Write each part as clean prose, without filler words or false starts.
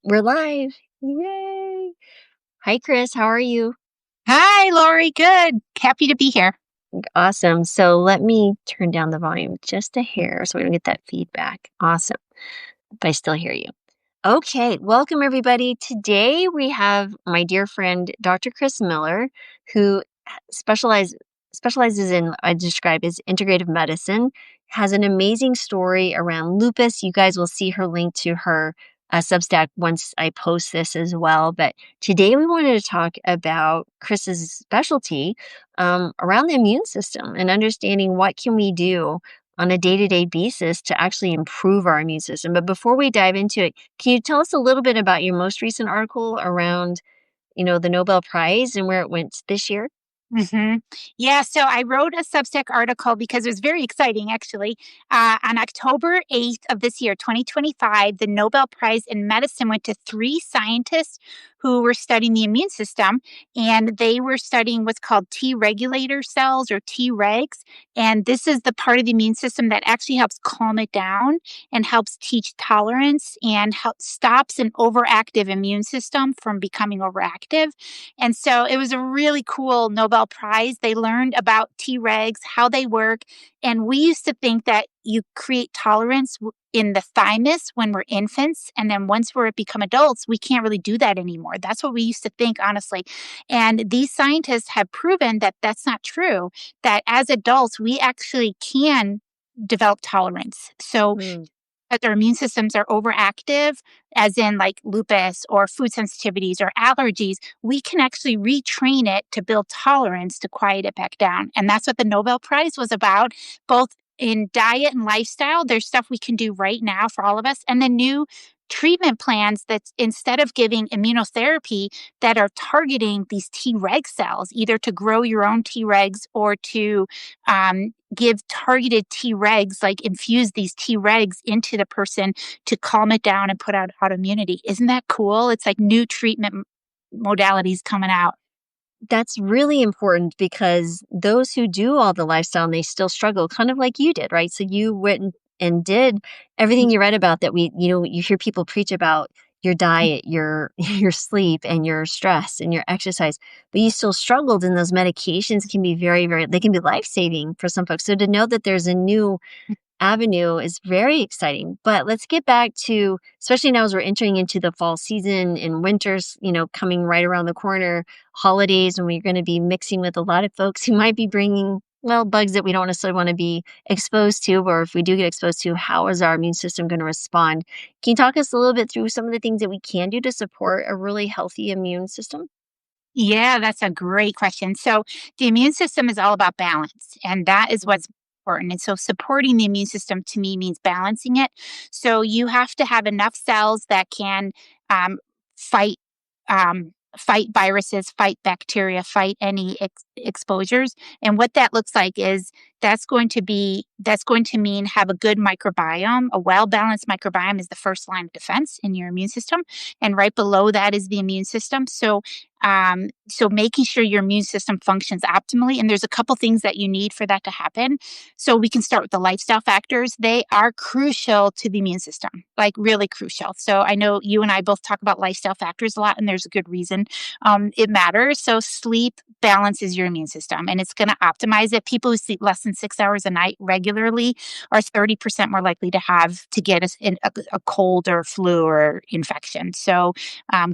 We're live. Yay. Hi, Chris. How are you? Hi, Laurie. Good. Happy to be here. Awesome. So let me turn down the volume just a hair so we don't get that feedback. Awesome. If I still hear you. Okay. Welcome, everybody. Today we have my dear friend, Dr. Chris Miller, who specializes in, I describe as integrative medicine, has an amazing story around lupus. You guys will see her link to her Substack once I post this as well. But today we wanted to talk about Chris's specialty around the immune system and understanding what can we do on a day-to-day basis to actually improve our immune system. But before we dive into it, can you tell us a little bit about your most recent article around, the Nobel Prize and where it went this year? hmm Yeah, so I wrote a Substack article because it was very exciting, actually. On October 8th of this year, 2025, the Nobel Prize in Medicine went to three scientists who were studying the immune system, and they were studying what's called T regulator cells or T-regs. And this is the part of the immune system that actually helps calm it down and helps teach tolerance and stops an overactive immune system from becoming overactive. And so it was a really cool Nobel Prize. They learned about T-regs, how they work. And we used to think that you create tolerance in the thymus when we're infants. And then once we're become adults, we can't really do that anymore. That's what we used to think, honestly. And these scientists have proven that that's not true, that as adults, we actually can develop tolerance. So Mm. that their immune systems are overactive, as in like lupus or food sensitivities or allergies, we can actually retrain it to build tolerance to quiet it back down. And that's what the Nobel Prize was about, both in diet and lifestyle. There's stuff we can do right now for all of us, and the new treatment plans that instead of giving immunotherapy that are targeting these Treg cells, either to grow your own Tregs or to give targeted Tregs, like infuse these Tregs into the person to calm it down and put out autoimmunity. Isn't that cool? It's like new treatment modalities coming out. That's really important because those who do all the lifestyle and they still struggle, kind of like you did, right? So you went and did everything you read about that you hear people preach about your diet, your your sleep and your stress and your exercise, but you still struggled and those medications can be very, very, they can be life-saving for some folks. So to know that there's a new avenue is very exciting. But let's get back to, especially now as we're entering into the fall season and winter's, coming right around the corner, holidays, and we're going to be mixing with a lot of folks who might be bringing, well, bugs that we don't necessarily want to be exposed to, or if we do get exposed to, how is our immune system going to respond? Can you talk us a little bit through some of the things that we can do to support a really healthy immune system? Yeah, that's a great question. So, the immune system is all about balance, and that is what's important. And so, supporting the immune system to me means balancing it. So, you have to have enough cells that can um, fight. Fight viruses, fight bacteria, fight any exposures. And what that looks like is that's going to mean have a good microbiome. A well balanced microbiome is the first line of defense in your immune system, and right below that is the immune system. So making sure your immune system functions optimally, and there's a couple things that you need for that to happen. So we can start with the lifestyle factors. They are crucial to the immune system, like really crucial. So I know you and I both talk about lifestyle factors a lot, and there's a good reason it matters. So sleep balances your immune system, and it's going to optimize it. People who sleep less than 6 hours a night regularly are 30% more likely to get a cold or flu or infection. So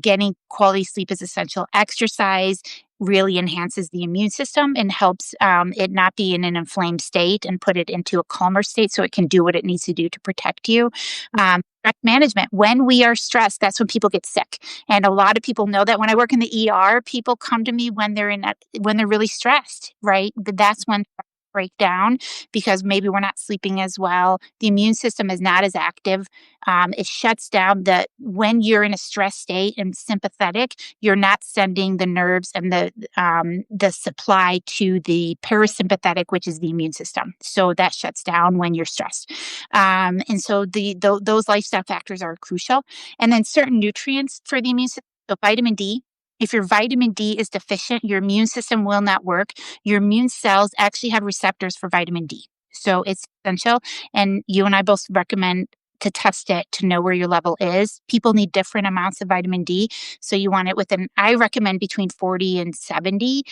getting quality sleep is essential. Exercise really enhances the immune system and helps it not be in an inflamed state and put it into a calmer state so it can do what it needs to do to protect you. Stress management. When we are stressed, that's when people get sick. And a lot of people know that. When I work in the ER, people come to me when they're really stressed, right? That's when break down because maybe we're not sleeping as well. The immune system is not as active. It shuts down when you're in a stress state and sympathetic, you're not sending the nerves and the supply to the parasympathetic, which is the immune system. So that shuts down when you're stressed. And so those lifestyle factors are crucial. And then certain nutrients for the immune system. So vitamin D. If your vitamin D is deficient, your immune system will not work. Your immune cells actually have receptors for vitamin D. So it's essential. And you and I both recommend to test it to know where your level is. People need different amounts of vitamin D. So you want it within, I recommend between 40 and 70.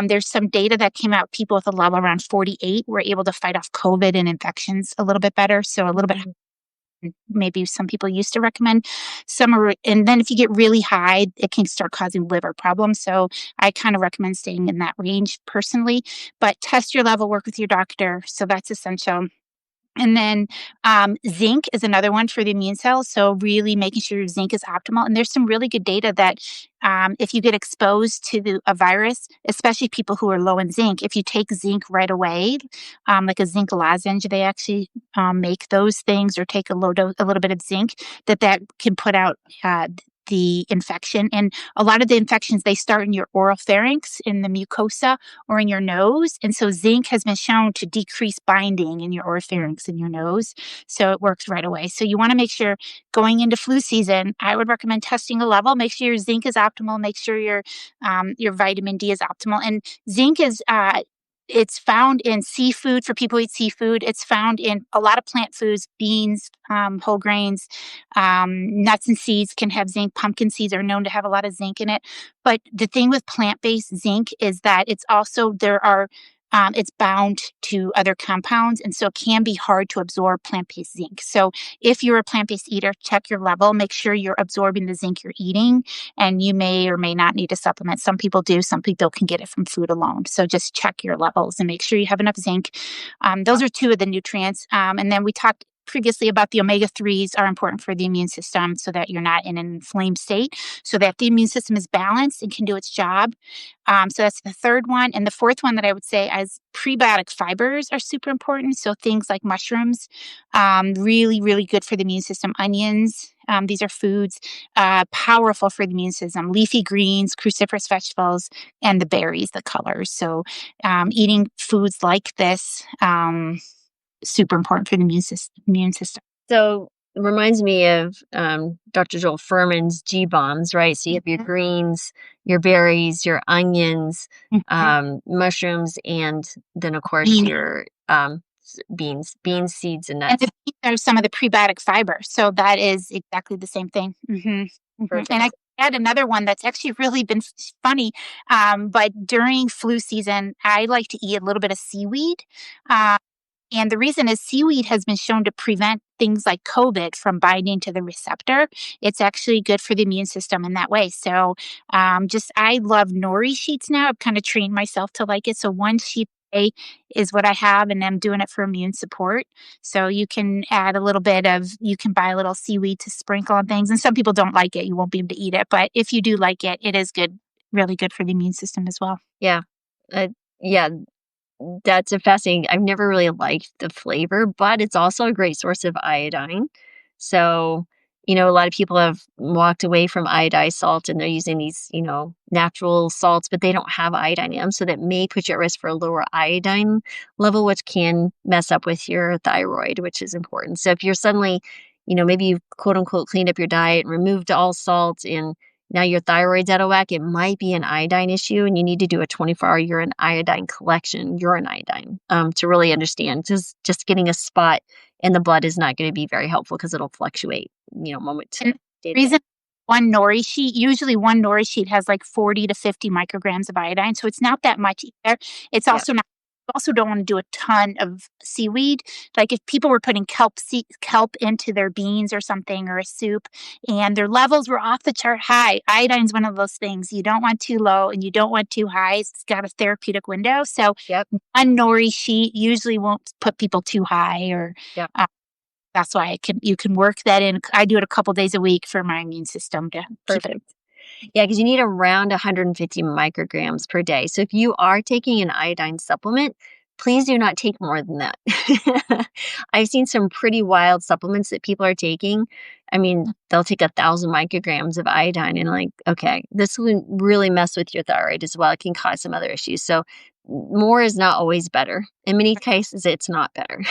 There's some data that came out, people with a level around 48 were able to fight off COVID and infections a little bit better. So a little bit Mhm. maybe some people used to recommend. Some are, and then if you get really high, it can start causing liver problems. So I kind of recommend staying in that range personally, but test your level, work with your doctor. So that's essential. And then zinc is another one for the immune cells. So really making sure your zinc is optimal. And there's some really good data that if you get exposed to a virus, especially people who are low in zinc, if you take zinc right away, like a zinc lozenge, they actually make those things, or take a little bit of zinc, that can put out the infection. And a lot of the infections, they start in your oral pharynx, in the mucosa, or in your nose. And so zinc has been shown to decrease binding in your oropharynx in your nose. So it works right away. So you want to make sure, going into flu season, I would recommend testing a level. Make sure your zinc is optimal. Make sure your vitamin D is optimal. And zinc is it's found in seafood for people who eat seafood. It's found in a lot of plant foods, beans, whole grains, nuts and seeds can have zinc. Pumpkin seeds are known to have a lot of zinc in it. But the thing with plant-based zinc is that it's also, it's bound to other compounds, and so it can be hard to absorb plant-based zinc. So if you're a plant-based eater, check your level, make sure you're absorbing the zinc you're eating, and you may or may not need a supplement. Some people do, some people can get it from food alone. So just check your levels and make sure you have enough zinc. Those are two of the nutrients. And then we talked previously about the omega-3s are important for the immune system, so that you're not in an inflamed state, so that the immune system is balanced and can do its job. So that's the third one. And the fourth one that I would say is prebiotic fibers are super important. So things like mushrooms, really, really good for the immune system. Onions, these are foods, powerful for the immune system. Leafy greens, cruciferous vegetables, and the berries, the colors. So eating foods like this, super important for the immune system. So it reminds me of Dr. Joel Furman's G bombs, right? So you have your Mhm, greens, your berries, your onions, mhm. mushrooms, and then of course Bean, your beans, seeds, and and the nuts. beans are some of the prebiotic fiber, so that is exactly the same thing. And I Perfect. add another one that's actually really been funny, but during flu season, I like to eat a little bit of seaweed. Um, And the reason is seaweed has been shown to prevent things like COVID from binding to the receptor. It's actually good for the immune system in that way. So, I love nori sheets now. I've kind of trained myself to like it. So, one sheet a day is what I have, and I'm doing it for immune support. So, you can add a little bit of, you can buy a little seaweed to sprinkle on things. And some people don't like it. You won't be able to eat it. But if you do like it, it is good, really good for the immune system as well. Yeah. Uh, yeah. That's a fascinating. I've never really liked the flavor, but it's also a great source of iodine. So, a lot of people have walked away from iodized salt and they're using these, natural salts, but they don't have iodine in them. So that may put you at risk for a lower iodine level, which can mess up with your thyroid, which is important. So if you're suddenly, maybe you've quote unquote cleaned up your diet and removed all salt and now your thyroid's out of whack, it might be an iodine issue, and you need to do a 24-hour urine iodine collection, urine iodine, to really understand. Just getting a spot in the blood is not going to be very helpful because it'll fluctuate, moment to And day to day. reason one nori sheet, usually one nori sheet has like 40 to 50 micrograms of iodine, so it's not that much either. It's Yeah. also not, you also don't wanna do a ton of seaweed. Like, if people were putting kelp into their beans or something, or a soup, and their levels were off the chart high, iodine's one of those things. You don't want too low and you don't want too high. It's got a therapeutic window, so Yep. a nori sheet usually won't put people too high, or, Yep. uh that's why you can work that in. I do it a couple days a week for my immune system to keep it. Perfect. Yeah, because you need around 150 micrograms per day. So if you are taking an iodine supplement, please do not take more than that. I've seen some pretty wild supplements that people are taking. I mean, they'll take 1,000 micrograms of iodine and like, okay, this will really mess with your thyroid as well. It can cause some other issues. So more is not always better. In many cases, it's not better.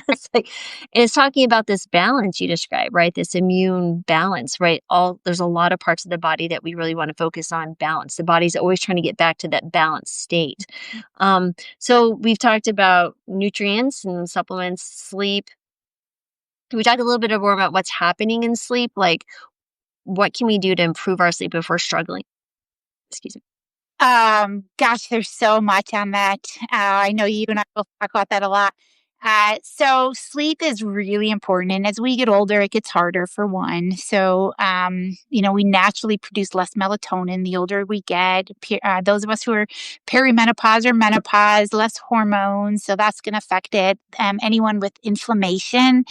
It's like, and it's talking about this balance you described, right? This immune balance, right? There's a lot of parts of the body that we really want to focus on balance. The body's always trying to get back to that balanced state. So we've talked about nutrients and supplements, sleep, Can we talk a little bit more about what's happening in sleep? Like, what can we do to improve our sleep if we're struggling? Excuse me. Gosh, there's so much on that. I know you and I both talk about that a lot. So sleep is really important, and as we get older, it gets harder for one. So, we naturally produce less melatonin the older we get. Those of us who are perimenopause or menopause, less hormones, so that's going to affect it. Anyone with inflammation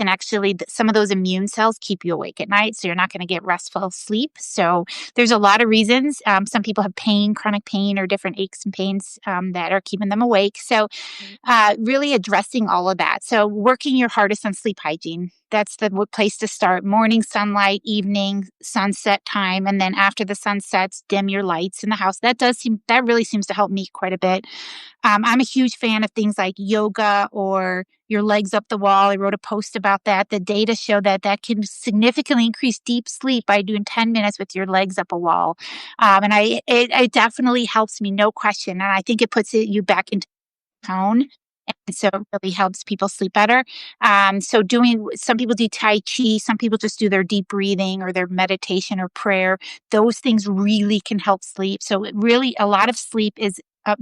actually, some of those immune cells keep you awake at night, so you're not going to get restful sleep. So there's a lot of reasons. Some people have pain, chronic pain, or different aches and pains that are keeping them awake. So, really addressing all of that. So, working your hardest on sleep hygiene. That's the place to start. Morning sunlight, evening sunset time, and then after the sun sets, dim your lights in the house. That really seems to help me quite a bit. I'm a huge fan of things like yoga or your legs up the wall. I wrote a post about that. The data show that that can significantly increase deep sleep by doing 10 minutes with your legs up a wall. It definitely helps me, no question. And I think it puts you back into tone. And so it really helps people sleep better. Some people do Tai Chi, some people just do their deep breathing or their meditation or prayer. Those things really can help sleep. So it really, a lot of sleep is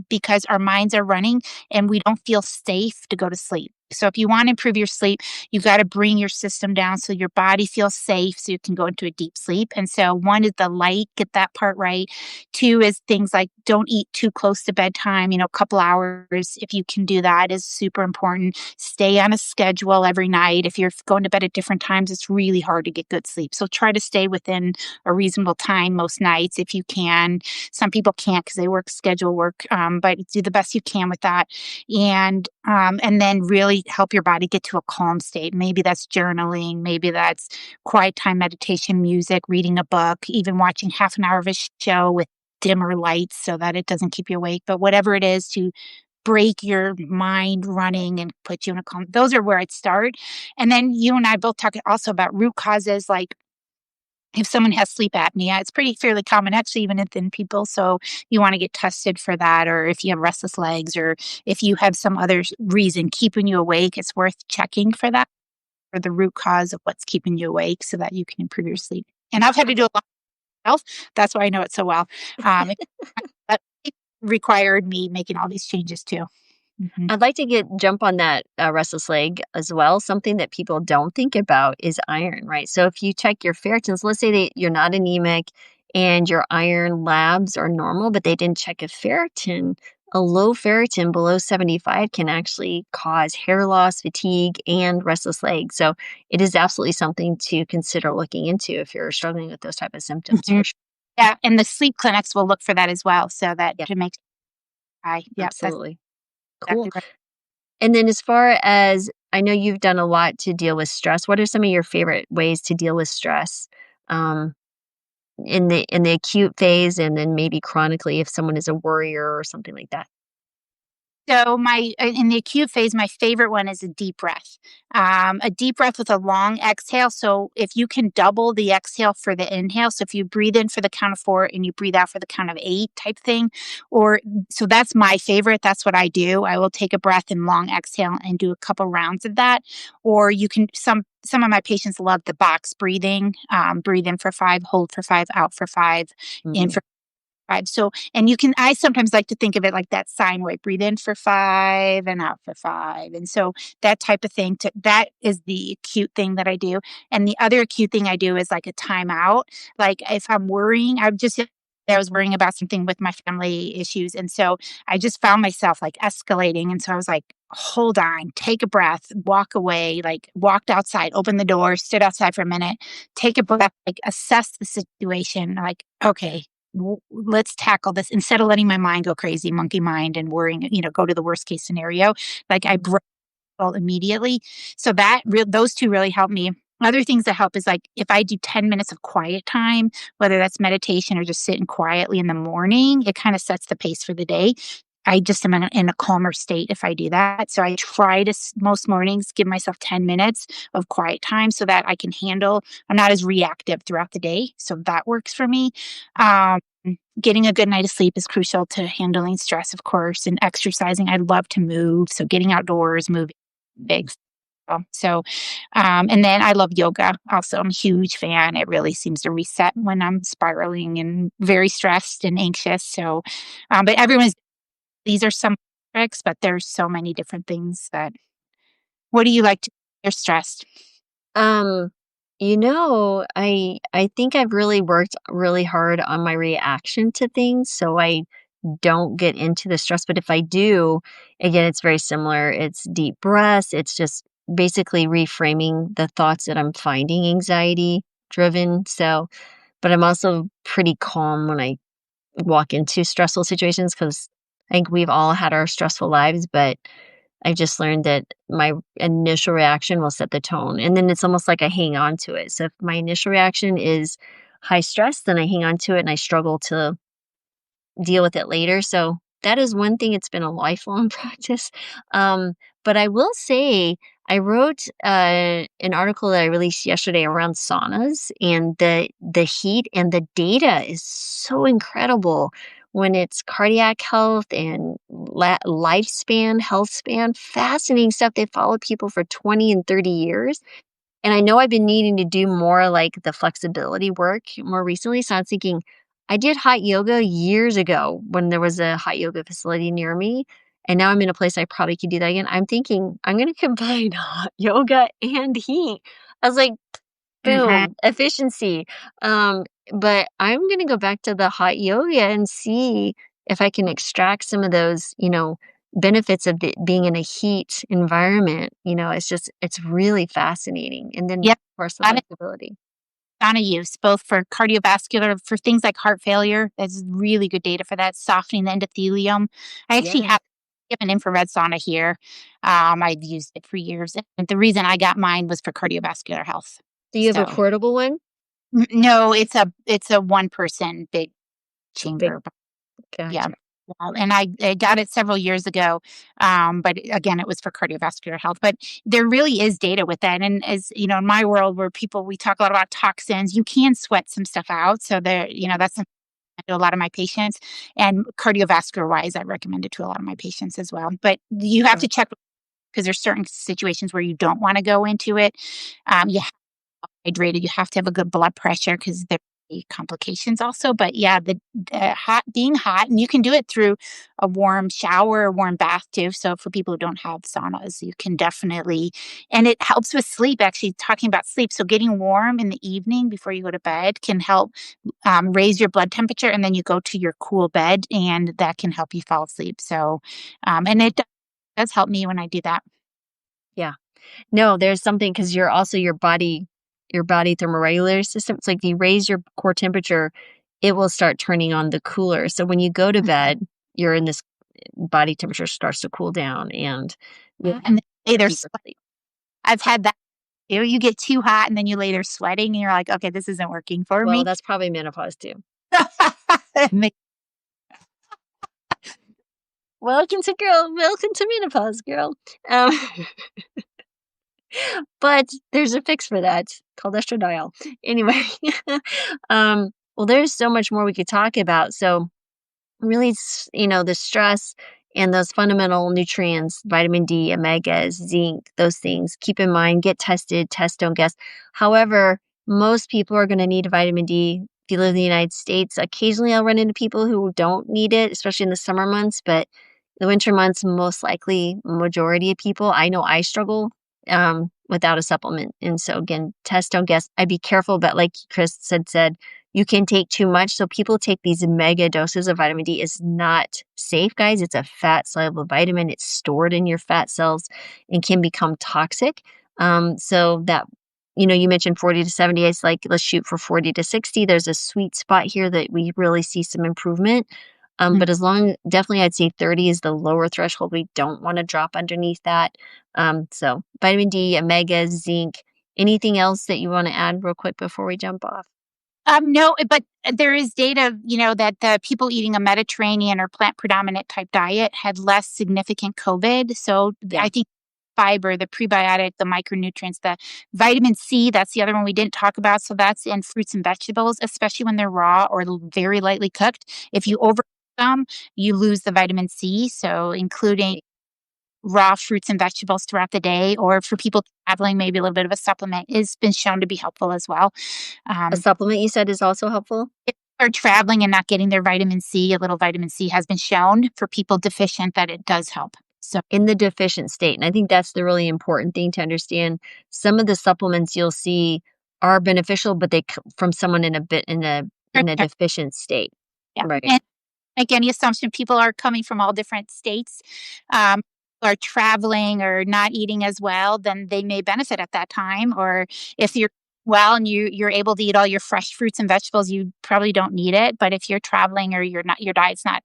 because our minds are running and we don't feel safe to go to sleep. So if you want to improve your sleep, you got to bring your system down so your body feels safe so you can go into a deep sleep. And so one is the light, get that part right. Two is things like don't eat too close to bedtime, a couple hours. If you can do that is super important. Stay on a schedule every night. If you're going to bed at different times, it's really hard to get good sleep. So try to stay within a reasonable time most nights if you can. Some people can't because they work schedule work, but do the best you can with that. And then really help your body get to a calm state. Maybe that's journaling, maybe that's quiet time meditation, music, reading a book, even watching half an hour of a show with dimmer lights so that it doesn't keep you awake. But whatever it is to break your mind running and put you in a calm, those are where I'd start. And then you and I both talk also about root causes, like if someone has sleep apnea, it's pretty fairly common, actually, even in thin people. So you want to get tested for that, or if you have restless legs, or if you have some other reason keeping you awake, it's worth checking for that, for the root cause of what's keeping you awake, so that you can improve your sleep. And I've had to do a lot myself. That's why I know it so well. It but it required me making all these changes too. Mhm. I'd like to jump on that restless leg as well. Something that people don't think about is iron, right? So if you check your ferritins, let's say that you're not anemic and your iron labs are normal, but they didn't check a ferritin. A low ferritin below 75 can actually cause hair loss, fatigue, and restless legs. So it is absolutely something to consider looking into if you're struggling with those type of symptoms Mhm. for sure. Yeah, and the sleep clinics will look for that as well, so that Yeah, to make yep, that's absolutely. Cool. exactly right. And then as far as I know you've done a lot to deal with stress. What are some of your favorite ways to deal with stress, um, in the acute phase and then maybe chronically if someone is a worrier or something like that? So in the acute phase, my favorite one is a deep breath with a long exhale. So if you can double the exhale for the inhale, so if you breathe in for the count of 4 and you breathe out for the count of 8 type thing, or so that's my favorite. That's what I do. I will take a breath and long exhale and do a couple rounds of that. Or you can some of my patients love the box breathing. Breathe in for 5, hold for 5, out for 5, in Mhm. for 5. So, and I sometimes like to think of it like that sine wave. Breathe in for 5 and out for 5. And so that type of thing that is the acute thing that I do. And the other acute thing I do is like a timeout. Like if I'm worrying, I was worrying about something with my family issues. And so I just found myself like escalating. And so I was like, hold on, take a breath, walk away, like walked outside, opened the door, stood outside for a minute, take a breath, like assess the situation. Like, okay, let's tackle this instead of letting my mind go crazy, monkey mind, and worrying, go to the worst case scenario. Like I broke immediately. So those two really help me. Other things that help is like if I do 10 minutes of quiet time, whether that's meditation or just sitting quietly in the morning, it kind of sets the pace for the day. I just am in a calmer state if I do that. So I try to most mornings give myself 10 minutes of quiet time so that I'm not as reactive throughout the day. So that works for me. Um, Getting a good night of sleep is crucial to handling stress, of course, and exercising. I love to move. So getting outdoors, moving, big. And then I love yoga also. I'm a huge fan. It really seems to reset when I'm spiraling and very stressed and anxious. But these are some tricks, but there's so many different things that, what do you like to, you're stressed? Um, I think I've really worked really hard on my reaction to things, so I don't get into the stress, but if I do, again, it's very similar. It's deep breaths, it's just basically reframing the thoughts that I'm finding anxiety driven. So, but I'm also pretty calm when I walk into stressful situations because I think we've all had our stressful lives, but I just learned that my initial reaction will set the tone, and then it's almost like I hang on to it. So if my initial reaction is high stress, then I hang on to it and I struggle to deal with it later. So that is one thing. It's been a lifelong practice. Um, but I will say, I wrote an article that I released yesterday around saunas and the heat and the data is so incredible when it's cardiac health and lifespan, health span, fascinating stuff. They follow people for 20 and 30 years. And I know I've been needing to do more like the flexibility work more recently. So I was thinking, I did hot yoga years ago when there was a hot yoga facility near me. And now I'm in a place I probably could do that again. I'm thinking I'm going to combine hot yoga and heat. I was like, Mhm. boom, efficiency. Um, but I'm gonna go back to the hot yoga and see if I can extract some of those, benefits of being in a heat environment. It's really fascinating. And then, Yep. of course, the A lot of flexibility. use, both for cardiovascular, for things like heart failure. There's really good data for that, softening the endothelium. I actually Yeah. have an infrared sauna here. I've used it for years. And the reason I got mine was for cardiovascular health. Do you have a So portable one? No, it's a one person big Big, chamber. Yeah. gotcha. Well, and I got it several years ago, but again, it was for cardiovascular health. But there really is data with that, and as you know, in my world where we talk a lot about toxins, you can sweat some stuff out. So that's something I do a lot of my patients, and cardiovascular wise, I recommend it to a lot of my patients as well. But you have Right. to check because there's certain situations where you don't want to go into it. You hydrated. You have to have a good blood pressure because there may be complications also. But yeah, the hot being hot, and you can do it through a warm shower or warm bath too. So for people who don't have saunas, you can definitely, and it helps with sleep. Actually, talking about sleep, so getting warm in the evening before you go to bed can help raise your blood temperature, and then you go to your cool bed, and that can help you fall asleep. And it does help me when I do that. Yeah. No, there's something because you're also your body thermoregulator system. It's like if you raise your core temperature, it will start turning on the cooler. So when you go to bed, you're in this body temperature starts to cool down and really And they there's deeper sleep. I've had that. You get too hot and then you lay there sweating and you're like, "Okay, this isn't working for Well, me." that's probably menopause too. Ma Welcome to menopause, girl. Um, but there's a fix for that called estradiol. Anyway, well, there's so much more we could talk about. So really, the stress and those fundamental nutrients, vitamin D, omegas, zinc, those things, keep in mind, get tested, test, don't guess. However, most people are going to need vitamin D. If you live in the United States, occasionally I'll run into people who don't need it, especially in the summer months, but the winter months, most likely, majority of people, I know I struggle without a supplement. And so again, test, don't guess. I'd be careful, but like Chris said, you can take too much. So people take these mega doses of vitamin D is not safe, guys. It's a fat soluble vitamin. It's stored in your fat cells and can become toxic. So that, you mentioned 40 to 70. It's like, let's shoot for 40 to 60. There's a sweet spot here that we really see some improvement. But definitely I'd say 30 is the lower threshold. We don't want to drop underneath that. So vitamin D, omega, zinc, anything else that you want to add real quick before we jump off? No, but there is data, that the people eating a Mediterranean or plant predominant type diet had less significant COVID. So Yeah. I think fiber, the prebiotic, the micronutrients, the vitamin C, that's the other one we didn't talk about. So that's in fruits and vegetables, especially when they're raw or very lightly cooked. If you over them, you lose the vitamin C. So including raw fruits and vegetables throughout the day, or for people traveling, maybe a little bit of a supplement has been shown to be helpful as well. A Um, supplement you said is also helpful? if they're traveling and not getting their vitamin C, a little vitamin C has been shown for people deficient that it does help. So, In the deficient state, and I think that's the really important thing to understand. Some of the supplements you'll see are beneficial, but they come from someone in a bit in a deficient state. yeah. Right. And make any assumption, people are coming from all different states, um, are traveling or not eating as well, then they may benefit at that time. Or if you're well and you're able to eat all your fresh fruits and vegetables, you probably don't need it. But if you're traveling or you're not, your diet's not,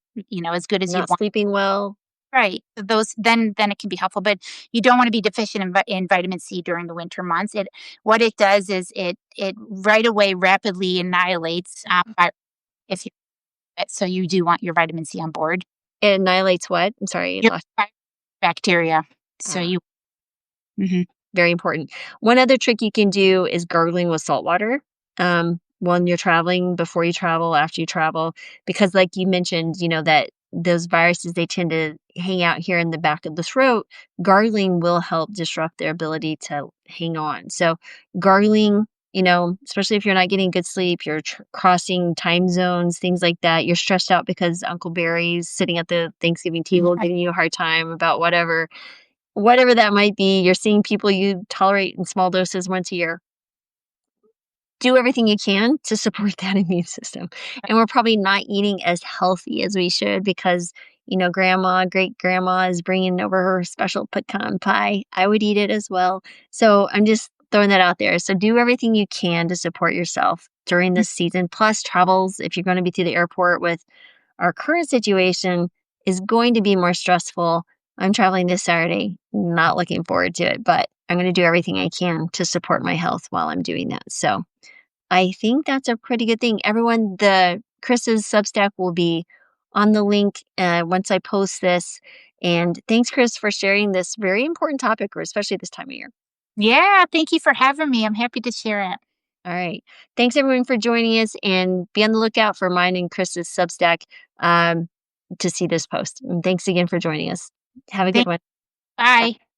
as good as you'd Not want. sleeping well, Right. Those then it can be helpful, but you don't want to be deficient in vitamin C during the winter months. It what it does is it right away rapidly annihilates if you so you do want your vitamin C on board. it annihilates what? I'm sorry, I Your lost. bacteria. So Ah. you mhm. Very important. One other trick you can do is gargling with salt water, when you're traveling, before you travel, after you travel, because like you mentioned, that those viruses, they tend to hang out here in the back of the throat. Gargling will help disrupt their ability to hang on. So gargling, especially if you're not getting good sleep, you're crossing time zones, things like that. You're stressed out because Uncle Barry's sitting at the Thanksgiving table giving you a hard time about whatever that might be. You're seeing people you tolerate in small doses once a year. Do everything you can to support that immune system. And we're probably not eating as healthy as we should because, grandma, great grandma is bringing over her special pecan pie. I would eat it as well. So I'm just throwing that out there. So do everything you can to support yourself during this season. Plus, travels, if you're going to be through the airport with our current situation, is going to be more stressful. I'm traveling this Saturday, not looking forward to it, but I'm going to do everything I can to support my health while I'm doing that. So I think that's a pretty good thing. Everyone, the Chris's Substack will be on the link once I post this. And thanks, Chris, for sharing this very important topic, or especially this time of year. Yeah, thank you for having me. I'm happy to share it. All right. Thanks, everyone, for joining us. And be on the lookout for mine and Chris's Substack um, to see this post. And thanks again for joining us. Have a good Thank one. Bye. Bye.